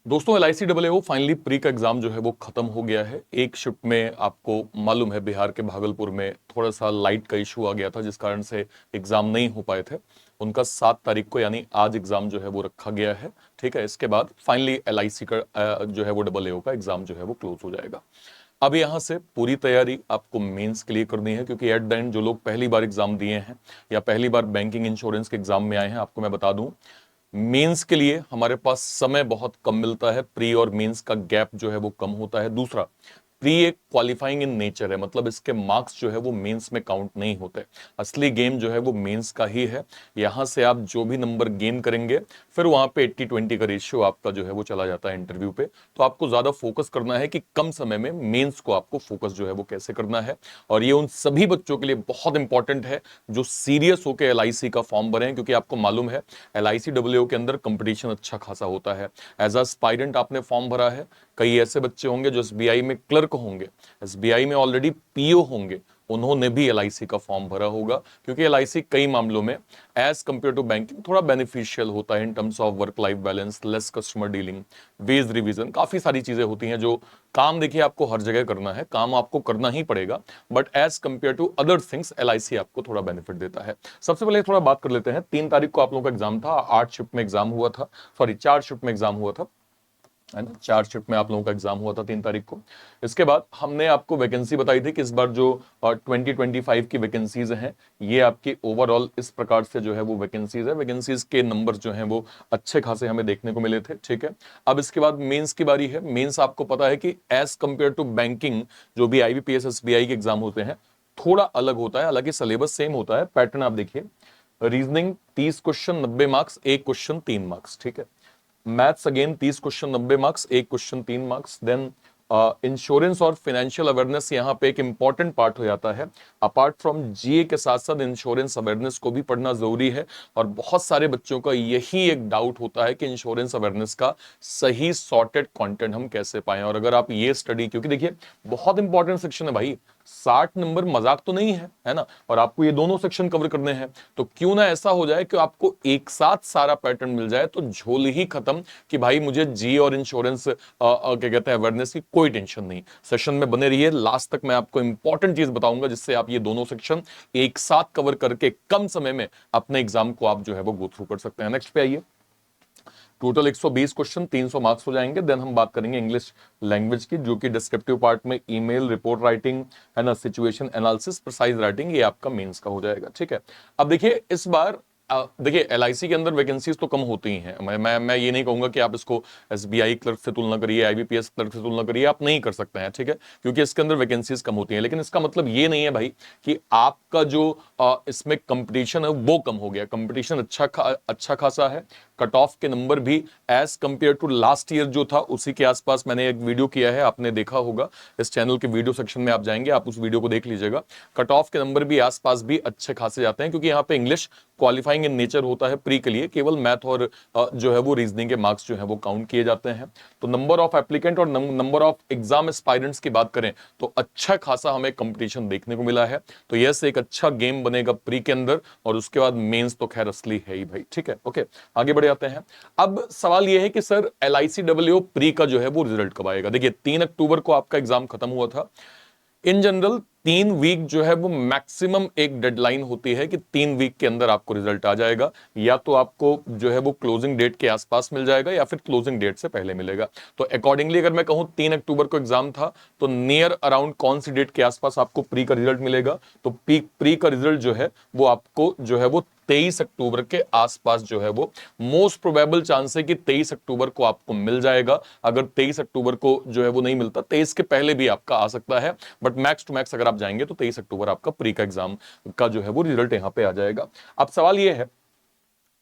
दोस्तों LICAO finally pre का exam जो है वो खत्म हो गया है। एक शिफ्ट में आपको मालूम है बिहार के भागलपुर में थोड़ा सा लाइट का इशू आ गया था, जिस कारण से एग्जाम नहीं हो पाए थे। उनका 7 तारीख को यानी आज एग्जाम जो है वो रखा गया है। ठीक है, इसके बाद फाइनली LIC का जो है वो AA का एग्जाम जो है वो क्लोज हो जाएगा। अब यहां से पूरी तैयारी आपको मेंस के लिए करनी है, क्योंकि एट द एंड जो लोग पहली बार एग्जाम दिए हैं या पहली बार बैंकिंग इंश्योरेंस के एग्जाम में आए हैं, आपको मैं बता दूं मेंस के लिए हमारे पास समय बहुत कम मिलता है। प्री और मेंस का गैप जो है वो कम होता है। दूसरा, प्री एक क्वालिफाइंग इन नेचर है, मतलब इसके मार्क्स जो है वो मेंस में काउंट नहीं होते। असली गेम जो है वो मेंस का ही है। यहां से आप जो भी नंबर गेन करेंगे फिर वहां पे 80-20 का रेशियो आपका जो है वो चला जाता है इंटरव्यू पे। तो आपको ज्यादा फोकस करना है कि कम समय में मेंस को आपको फोकस जो है वो कैसे करना है। और ये उन सभी बच्चों के लिए बहुत इंपॉर्टेंट है जो सीरियस होकर LIC का फॉर्म भरे हैं, क्योंकि आपको मालूम है LICAO के अंदर कंपटीशन अच्छा खासा होता है। एज अ एस्पायरेंट आपने फॉर्म भरा है, कई ऐसे बच्चे होंगे जो SBI में क्लर्क होंगे, SBI में ऑलरेडी PO होंगे, उन्होंने भी LIC का फॉर्म भरा होगा, क्योंकि LIC कई मामलों में एज कंपेयर टू बैंकिंग थोड़ा बेनिफिशियल होता है in terms of work life balance, less customer dealing, veg revision, काफी सारी चीजें होती हैं। जो काम देखिए आपको हर जगह करना है, काम आपको करना ही पड़ेगा, but as compared to other things LIC आपको थोड़ा बेनिफिट देता है। सबसे पहले थोड़ा बात कर लेते हैं। 3 तारीख को आप लोगों का एग्जाम था, 8 शिफ्ट में एग्जाम हुआ था, सॉरी 4 शिफ्ट में एग्जाम हुआ था, है ना। 4 शिफ्ट में आप लोगों का एग्जाम हुआ था 3 तारीख को। इसके बाद हमने आपको वैकेंसी बताई थी कि इस बार जो 2025 की वैकेंसीज हैं, ये आपकी ओवरऑल इस प्रकार से जो है वो वैकेंसीज है। वैकेंसीज के नंबर जो हैं वो अच्छे खासे हमें देखने को मिले थे। ठीक है, अब इसके बाद मेंस की बारी है। मेंस आपको पता है कि एज कंपेयर टू बैंकिंग जो भी IBPS SBI के एग्जाम होते हैं थोड़ा अलग होता है, हालांकि सिलेबस सेम होता है। पैटर्न आप देखिए, रीजनिंग 30 क्वेश्चन 90 मार्क्स, एक क्वेश्चन 3 मार्क्स। ठीक है, मैथ्स अगेन 30 क्वेश्चन 90 मार्क्स, एक क्वेश्चन 3 मार्क्स। देन इंश्योरेंस और फाइनेंशियल अवेयरनेस यहाँ पे एक इंपॉर्टेंट पार्ट हो जाता है। अपार्ट फ्रॉम GA के साथ साथ इंश्योरेंस अवेयरनेस को भी पढ़ना जरूरी है। और बहुत सारे बच्चों का यही एक डाउट होता है कि इंश्योरेंस अवेयरनेस का सही सॉर्टेड कंटेंट हम कैसे पाएं। और अगर आप ये स्टडी, क्योंकि देखिए बहुत इंपॉर्टेंट सेक्शन है भाई, 60 नंबर मजाक तो नहीं है, है ना। और आपको ये दोनों सेक्शन कवर करने हैं, तो क्यों ना ऐसा हो जाए कि आपको एक साथ सारा पैटर्न मिल जाए, तो झोल ही खत्म कि भाई मुझे जी और इंश्योरेंस क्या कहते हैं अवेयरनेस की कोई टेंशन नहीं। सेशन में बने रहिए, लास्ट तक मैं आपको इंपॉर्टेंट चीज बताऊंगा जिससे आप ये दोनों सेक्शन एक साथ कवर करके कम समय में अपने एग्जाम को आप जो है वो गो थ्रू कर सकते हैं। नेक्स्ट पे आइए। टोटल 120 क्वेश्चन, 300 मार्क्स हो जाएंगे। देन हम बात करेंगे इंग्लिश लैंग्वेज की, जो कि डिस्क्रिप्टिव पार्ट में ईमेल, रिपोर्ट राइटिंग, है ना, सिचुएशन एनालिसिस, प्रिसाइज राइटिंग, ये आपका मेंस का हो जाएगा। ठीक है, अब देखिए इस बार देखिए LIC के अंदर वैकेंसीज तो कम होती ही हैं। मैं ये नहीं कहूंगा कि आप इसको SBI क्लर्क से तुलना करिए, IBPS क्लर्क से तुलना करिए, आप नहीं कर सकते हैं। ठीक है, क्योंकि इसके अंदर वैकेंसीज कम होती हैं, लेकिन इसका मतलब ये नहीं है भाई कि आपका जो इसमें कंपटीशन है वो कम हो गया। कंपटीशन अच्छा खासा है। कट ऑफ के नंबर भी as compared to last year जो था उसी के आसपास मैंने एक वीडियो किया है, आपने देखा होगा। इस चैनल के वीडियो सेक्शन में आप जाएंगे, आप उस वीडियो को देख लीजिएगा। कट ऑफ के नंबर भी आसपास भी अच्छे खासे जाते हैं, क्योंकि यहाँ पे इंग्लिश क्वालिफाइंग इन नेचर होता है प्री के लिए। केवल मैथ और जो है वो रीजनिंग के मार्क्स जो है वो काउंट किए जाते हैं। तो नंबर ऑफ एप्लीकेंट और नंबर ऑफ एग्जाम एस्पायरेंट्स की बात करें तो अच्छा खासा हमें कंपटीशन देखने को मिला है। तो यस, एक अच्छा गेम बनेगा प्री के अंदर, और उसके बाद मेंस तो खैर असली है ही भाई। ठीक है, ओके, आगे बढ़ जाते हैं। अब सवाल यह है कि सर LICAO प्री का जो है वो रिजल्ट कब आएगा। देखिए 3 अक्टूबर को आपका एग्जाम खत्म हुआ था। इन जनरल 3 वीक जो है वो मैक्सिमम एक डेडलाइन होती है कि 3 वीक के अंदर आपको रिजल्ट आ जाएगा। या तो आपको जो है वो क्लोजिंग डेट के आसपास मिल जाएगा या फिर क्लोजिंग डेट से पहले मिलेगा। तो अकॉर्डिंगली अगर मैं कहूं 3 अक्टूबर को एग्जाम था, तो नियर अराउंड कौन सी डेट के आसपास आपको प्री का रिजल्ट मिलेगा। तो प्री का रिजल्ट जो है वो आपको जो है वो 23 अक्टूबर के आसपास जो है वो मोस्ट प्रोबेबल चांस है कि 23 अक्टूबर को आपको मिल जाएगा। अगर 23 अक्टूबर को जो है वो नहीं मिलता, 23 के पहले भी आपका आ सकता है, बट मैक्स टू मैक्स अगर आप जाएंगे तो 23 अक्टूबर आपका प्री का एग्जाम का जो है वो रिजल्ट यहां पे आ जाएगा। अब सवाल ये है,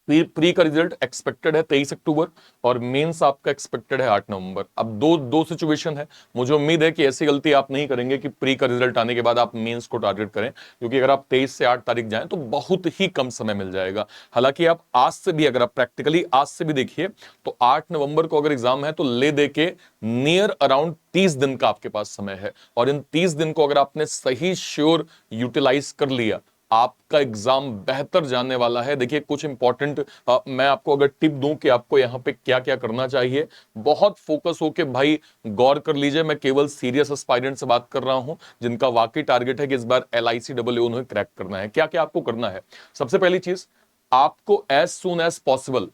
प्री का रिजल्ट एक्सपेक्टेड है 23 अक्टूबर और मेंस आपका एक्सपेक्टेड है 8 नवंबर। अब दो दो सिचुएशन है। मुझे उम्मीद है कि ऐसी गलती आप नहीं करेंगे कि प्री का रिजल्ट आने के बाद आप मेंस को टारगेट करें, क्योंकि अगर आप 23 से 8 तारीख जाएं तो बहुत ही कम समय मिल जाएगा। हालांकि आप आज से भी, अगर आप प्रैक्टिकली आज से भी देखिए, तो 8 नवंबर को अगर एग्जाम है तो ले दे के नियर अराउंड 30 दिन का आपके पास समय है। और इन 30 दिन को अगर आपने सही श्योर यूटिलाइज कर लिया आपका एग्जाम बेहतर जाने वाला है। देखिए कुछ इंपॉर्टेंट मैं आपको अगर टिप दूं कि आपको यहाँ पे क्या क्या करना चाहिए, बहुत फोकस होके भाई गौर कर लीजिए। मैं केवल सीरियस एस्पायरेंट से बात कर रहा हूं जिनका वाकई टारगेट है कि इस बार LICAA उन्हें क्रैक करना है। क्या क्या आपको करना है? सबसे पहली चीज, आपको एज सुन एज पॉसिबल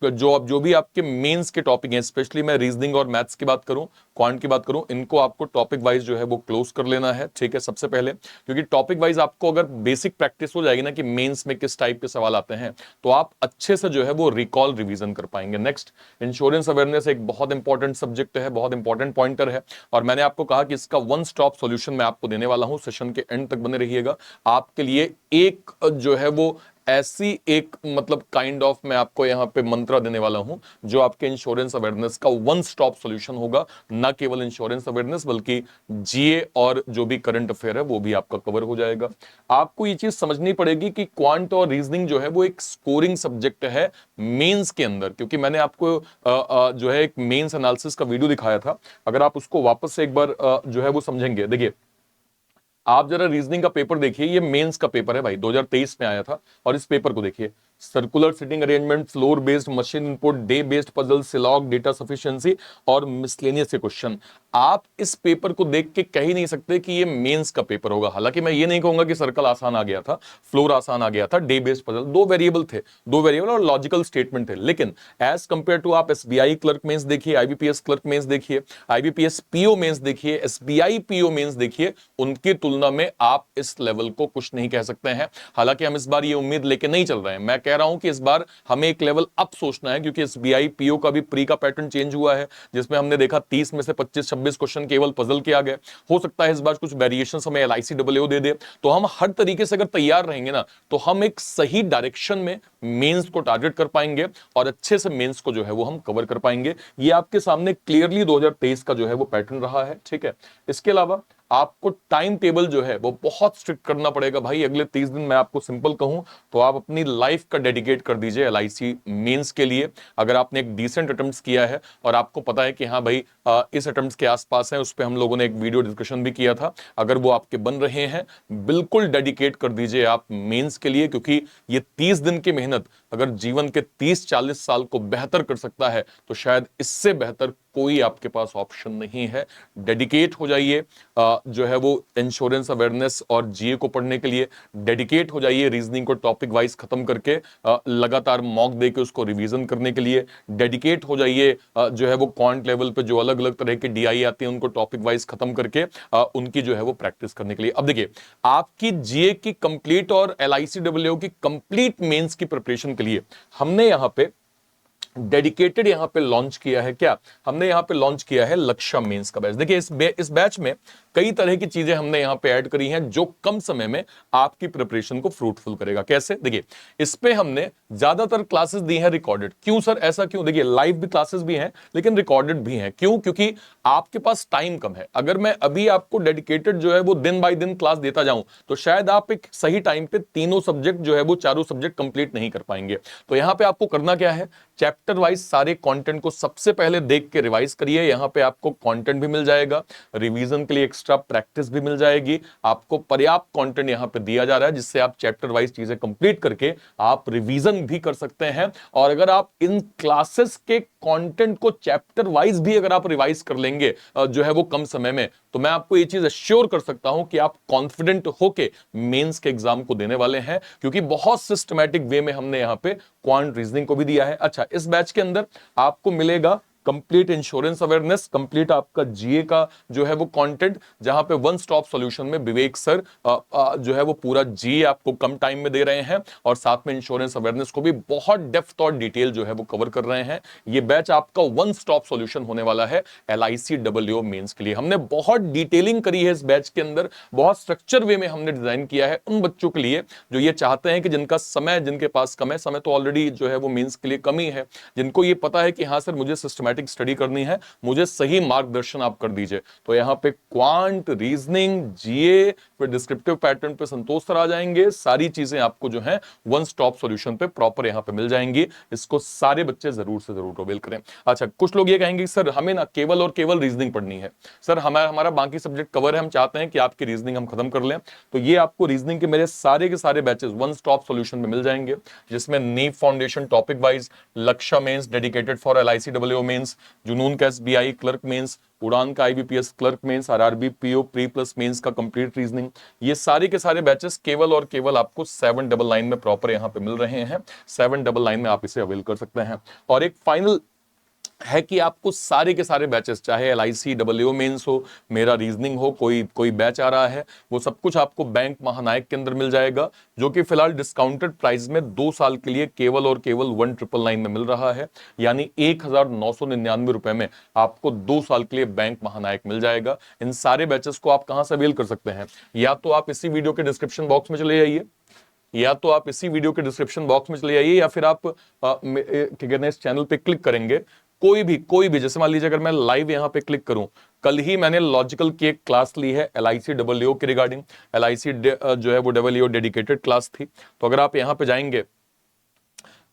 जो भी आपके मेंस के टॉपिक हैं, स्पेशली मैं रीजनिंग और मैथ्स की बात करूं, क्वांट की बात करूं, इनको आपको टॉपिक वाइज जो है वो क्लोज कर लेना है। ठीक है, सबसे पहले, क्योंकि टॉपिक वाइज आपको अगर बेसिक प्रैक्टिस हो जाएगी ना कि मेंस में किस टाइप के सवाल आते हैं, तो आप अच्छे से जो है वो रिकॉल रिवीजन कर पाएंगे। नेक्स्ट, इंश्योरेंस अवेयरनेस एक बहुत इंपॉर्टेंट सब्जेक्ट है, बहुत इंपॉर्टेंट पॉइंटर है, और मैंने आपको कहा कि इसका वन स्टॉप सॉल्यूशन मैं आपको देने वाला हूं। सेशन के एंड तक बने रहिएगा। आपके लिए एक जो है वो ऐसी एक मतलब काइंड ऑफ मैं आपको यहां पे मंत्र देने वाला हूं जो आपके इंश्योरेंस अवेयरनेस का वन स्टॉप सॉल्यूशन होगा। ना केवल इंश्योरेंस अवेयरनेस बल्कि जीए और जो भी करंट अफेयर है वो भी आपका कवर हो जाएगा। आपको ये चीज समझनी पड़ेगी कि क्वांट और रीजनिंग जो है वो एक स्कोरिंग सब्जेक्ट है मेंस के अंदर, क्योंकि मैंने आपको जो है एक मेंस एनालिसिस का वीडियो दिखाया था। अगर आप उसको वापस से एक बार जो है वो समझेंगे, देखिए आप जरा रीजनिंग का पेपर देखिए, ये मेंस का पेपर है भाई, 2023 में आया था, और इस पेपर को देखिए, circular sitting arrangement, floor based machine input, day based puzzle, syllogism, data sufficiency और मिसलेनियस के क्वेश्चन। आप इस पेपर को देख के कह ही नहीं सकते कि ये मेंस का पेपर होगा। हालांकि मैं ये नहीं कहूंगा कि सर्कल आसान आ गया था, फ्लोर आसान आ गया था, डे बेस्ड पजल, दो वेरिएबल थे, दो वेरिएबल और लॉजिकल स्टेटमेंट थे, लेकिन एज कंपेयर टू आप एसबीआई क्लर्क मेंस देखिए, आईबीपीएस क्लर्क मेंस देखिए, आईबीपीएस पीओ मेंस देखिए, एसबीआई पीओ मेंस देखिए, उनकी तुलना में आप इस लेवल को कुछ नहीं कह सकते हैं। हालांकि हम इस बार ये उम्मीद लेके नहीं चल रहे हैं, मैं कह रहा हूं कि इस बार हमें एक लेवल अप सोचना है, क्योंकि एसबीआई पीओ का भी प्री का पैटर्न चेंज हुआ है, जिसमें हमने देखा 30 में से 25-26 क्वेश्चन केवल पजल के आ गए। हो सकता है इस बार कुछ वेरिएशन हमें LICAA दे दे। तो हम हर तरीके से अगर तैयार रहेंगे ना, तो हम एक सही डायरेक्शन में मेंस को टारगेट कर पाएंगे और अच्छे से मेंस को जो है वो हम कवर कर पाएंगे। ये आपके सामने क्लियरली 2023 का जो है वो पैटर्न रहा है। ठीक है, इसके अलावा आपको टाइम टेबल जो है वो बहुत स्ट्रिक्ट करना पड़ेगा भाई। अगले 30 दिन मैं आपको सिंपल कहूं तो आप अपनी लाइफ का डेडिकेट कर दीजिए LIC मेंस के लिए। अगर आपने एक डिसेंट अटेम्प्ट किया है और आपको पता है कि हाँ भाई इस अटेम्प्ट के आसपास है, उस पर हम लोगों ने एक वीडियो डिस्कशन भी किया था, अगर वो आपके बन रहे हैं, बिल्कुल डेडिकेट कर दीजिए आप मेंस के लिए, क्योंकि ये 30 दिन की मेहनत अगर जीवन के 30-40 साल को बेहतर कर सकता है तो शायद इससे बेहतर कोई आपके पास ऑप्शन नहीं है। डेडिकेट हो जाइए जो है वो इंश्योरेंस अवेयरनेस और जीए को पढ़ने के लिए, डेडिकेट हो जाइए रीजनिंग को टॉपिक वाइज खत्म करके लगातार मॉक देके उसको रिवीजन करने के लिए, डेडिकेट हो जाइए जो है वो क्वांट लेवल पे जो अलग अलग तरह के डीआई आती हैं उनको टॉपिक वाइज खत्म करके उनकी जो है वो प्रैक्टिस करने के लिए। अब देखिए, आपकी जीए की कंप्लीट और LICAA की कंप्लीट मेंस की प्रिपरेशन के लिए हमने यहां पे डेडिकेटेड यहां पे लॉन्च किया है। क्या हमने यहां पे लॉन्च किया है? लक्ष्य मेंस का बैच। देखिए इस बैच में कई तरह की चीजें हमने यहां पे ऐड करी हैं जो कम समय में आपकी प्रिपरेशन को फ्रूटफुल करेगा। कैसे? देखिए इस पे हमने ज्यादातर क्लासेस दी हैं रिकॉर्डेड। क्यों सर, ऐसा क्यों? देखिए लाइव भी क्लासेस भी हैं लेकिन रिकॉर्डेड भी हैं। क्यों? क्योंकि आपके पास टाइम कम है। अगर मैं अभी आपको डेडिकेटेड जो है वो दिन बाय दिन क्लास देता जाऊं तो शायद आप एक सही टाइम पे तीनों सब्जेक्ट जो है वो चारों सब्जेक्ट कंप्लीट नहीं कर पाएंगे। तो यहां पे आपको करना क्या है? चैप्टर वाइज सारे कंटेंट को सबसे पहले देख के रिवाइज करिए। यहां पे आपको कंटेंट भी मिल जाएगा, रिवीजन के लिए एक्स्ट्रा प्रैक्टिस भी मिल जाएगी, आपको पर्याप्त कंटेंट यहां पे दिया जा रहा है जिससे आप चैप्टर वाइज चीजें कंप्लीट करके आप रिवीजन भी कर सकते हैं। और अगर आप इन क्लासेस के कंटेंट को चैप्टर वाइज भी अगर आप रिवाइज कर लेंगे जो है वो कम समय में, तो मैं आपको ये चीज अश्योर कर सकता हूं कि आप कॉन्फिडेंट होके मेंस के एग्जाम को देने वाले हैं, क्योंकि बहुत सिस्टमैटिक वे में हमने यहां पे क्वांट रीजनिंग को भी दिया है। अच्छा, इस बैच के अंदर आपको मिलेगा कंप्लीट इंश्योरेंस अवेयरनेस, कंप्लीट आपका जीए का जो है वो कंटेंट, जहां पे वन स्टॉप सॉल्यूशन में विवेक सर जो है वो पूरा जीए आपको कम टाइम में दे रहे हैं और साथ में इंश्योरेंस अवेयरनेस को भी बहुत डेप्थ और डिटेल जो है वो कवर कर रहे हैं। ये बैच आपका वन स्टॉप सॉल्यूशन होने वाला है LICAA मेंस के लिए। हमने बहुत डिटेलिंग करी है इस बैच के अंदर, बहुत स्ट्रक्चर वे में हमने डिजाइन किया है उन बच्चों के लिए जो ये चाहते हैं कि जिनका समय, जिनके पास कम है, समय तो ऑलरेडी जो है वो मेंस के लिए कम ही है, जिनको ये पता है कि हाँ सर मुझे सिस्टमैटिक मैथमेटिक्स स्टडी करनी है, मुझे सही मार्गदर्शन आप कर दीजिए। तो यहाँ पे क्वांट, रीजनिंग, जीए, फिर डिस्क्रिप्टिव पैटर्न पे संतोष सर आ जाएंगे। सारी चीजें आपको जो है वन स्टॉप सॉल्यूशन पे प्रॉपर यहाँ पे मिल जाएंगी। इसको सारे बच्चे जरूर से जरूर अवेल करें। अच्छा, कुछ लोग ये कहेंगे सर हमें ना केवल और केवल रीजनिंग पढ़नी है, सर हमारा बाकी सब्जेक्ट कवर है, हम चाहते हैं कि आपकी रीजनिंग हम खत्म कर लें। तो ये आपको रीजनिंग के मेरे सारे के सारे बैचेस वन स्टॉप सॉल्यूशन में मिल जाएंगे, जिसमें Neev foundation topic wise, Lakshya mains dedicated for LIC WO mains, Junoon का एसबीआई क्लर्क मेंस, उड़ान का IBPS clerk mains, RRB PO pre plus mains का कंप्लीट रीजनिंग, ये सारे के सारे बैचेस केवल और केवल आपको 799 में प्रॉपर यहां पे मिल रहे हैं। 799 में आप इसे अवेल कर सकते हैं। और एक फाइनल है कि आपको सारे के सारे बैचेस, चाहे एलआईसी डब्ल्यूओ मेंस हो, मेरा रीजनिंग हो, कोई बैच आ रहा है, वो सब कुछ आपको बैंक महानायक के अंदर मिल जाएगा, जो कि फिलहाल डिस्काउंटेड प्राइस में 2 साल के लिए केवल और केवल 1999 में मिल रहा है। यानी 1999 रुपए में आपको 2 साल के लिए बैंक महानायक मिल जाएगा। इन सारे बैचेस को आप कहां से अवेल कर सकते हैं? या तो आप इसी वीडियो के डिस्क्रिप्शन बॉक्स में चले जाइए, या तो आप इसी वीडियो के डिस्क्रिप्शन बॉक्स में चले जाइए, या फिर आप क्या कहते हैं इस चैनल पे क्लिक करेंगे, कोई भी जैसे मान लीजिए अगर मैं लाइव यहां पे क्लिक करूं, कल ही मैंने लॉजिकल की एक क्लास ली है एलआईसी डब्ल्यूओ के रिगार्डिंग, एलआईसी जो है वो डब्ल्यूओ डेडिकेटेड क्लास थी। तो अगर आप यहां पे जाएंगे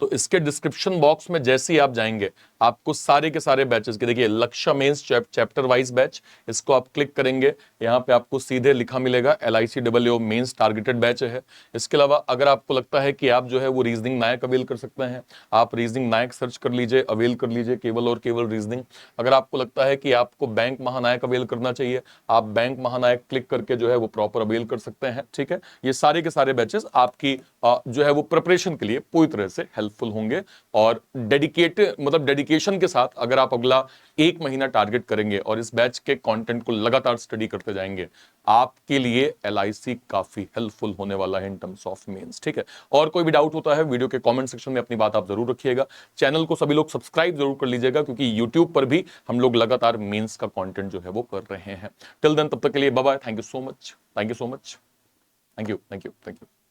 तो इसके डिस्क्रिप्शन बॉक्स में जैसे ही आप जाएंगे, आपको सारे के सारे बैचेस के, देखिए लक्ष्य मेंस चैप्टर वाइज बैच, इसको आप क्लिक करेंगे, यहां पे आपको सीधे लिखा मिलेगा LIC WO mains targeted batch है। इसके अलावा अगर आपको लगता है कि आप जो है वो रीजनिंग नायक अवेल कर सकते हैं, आप रीजनिंग नायक सर्च कर लीजिए, अवेल कर लीजिए केवल और केवल रीजनिंग। अगर आपको लगता है कि आपको बैंक महानायक अवेल करना चाहिए, आप बैंक महानायक क्लिक करके जो है वो प्रॉपर अवेल कर सकते हैं। ठीक है, ये सारे के सारे बैचेस आपकी जो है वो प्रिपरेशन के लिए पूरी तरह से हेल्पफुल होंगे। और डेडिकेशन के साथ अगर आप अगला 1 महीना टारगेट करेंगे और इस बैच के कंटेंट को लगातार स्टडी करते जाएंगे, आपके लिए एलआईसी काफी हेल्पफुल होने वाला है इन टर्म्स ऑफ मेंस। ठीक है, और कोई भी डाउट होता है वीडियो के कमेंट सेक्शन में अपनी बात आप जरूर रखिएगा। चैनल को सभी लोग सब्सक्राइब जरूर कर लीजिएगा, क्योंकि यूट्यूब पर भी हम लोग लगातार मेंस का कंटेंट जो है वो कर रहे हैं। टिल देन, तब तक के लिए bye bye, thank you so much, thank you so much, thank you, thank you, thank you.